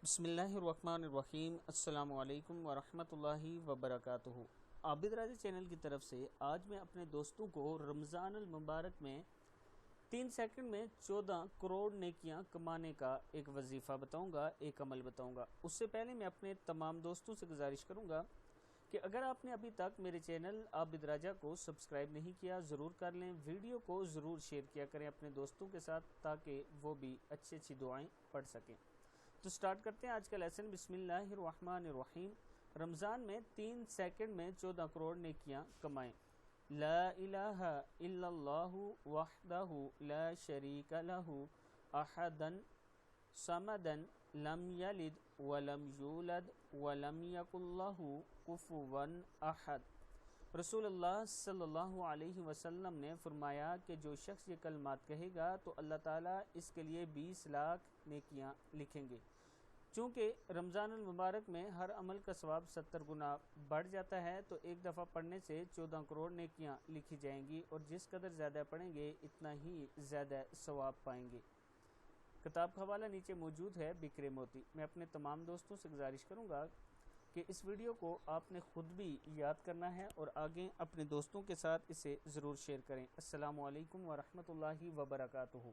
बिस्मिल्लाहिर्रहमानिर्रहीम। अस्सलामु अलैकुम वरहमतुल्लाहि वबरकातुहू। आबिद राजा चैनल की तरफ से आज मैं अपने दोस्तों को रमज़ान अल मुबारक में 3 सेकंड में 14 करोड़ नेकियां कमाने का एक वजीफ़ा बताऊंगा, एक अमल बताऊंगा। उससे पहले मैं अपने तमाम दोस्तों से गुजारिश करूंगा कि अगर आपने अभी तक मेरे चैनल आबिद राजा को सब्सक्राइब नहीं किया ज़रूर कर लें। वीडियो को ज़रूर शेयर किया करें अपने दोस्तों के साथ ताकि वो भी अच्छी दुआएं पढ़ सकें। तो स्टार्ट करते हैं आज का लेसन। बिस्मिल्लाहिर्रहमानिर्रहीम। रमज़ान में 3 सेकंड में 14 करोड़ नेकियां कमाएं। ला इलाहा इल्लल्लाहु वहदहु ला शरीका लहु अहदन समदन लम यलिद वलम यूलद वलम यकुल्लहु कुफुवन अहद। रसूलुल्लाह सल्लल्लाहु अलैहि वसल्लम ने फरमाया कि जो शख्स ये कलमात कहेगा तो अल्लाह ताला इसके लिए 20 लाख नेकियां लिखेंगे। चूँकि रमज़ान अल मुबारक में हर अमल का सवाब 70 गुना बढ़ जाता है तो एक दफ़ा पढ़ने से 14 करोड़ नेकियां लिखी जाएंगी और जिस कदर ज़्यादा पढ़ेंगे इतना ही ज़्यादा सवाब पाएंगे। किताब का हवाला नीचे मौजूद है, बिक्रे मोती। मैं अपने तमाम दोस्तों से गुजारिश करूँगा कि इस वीडियो को आपने ख़ुद भी याद करना है और आगे अपने दोस्तों के साथ इसे ज़रूर शेयर करें। अस्सलामु अलैकुम वरहमतुल्लाहि वबरकातुहू।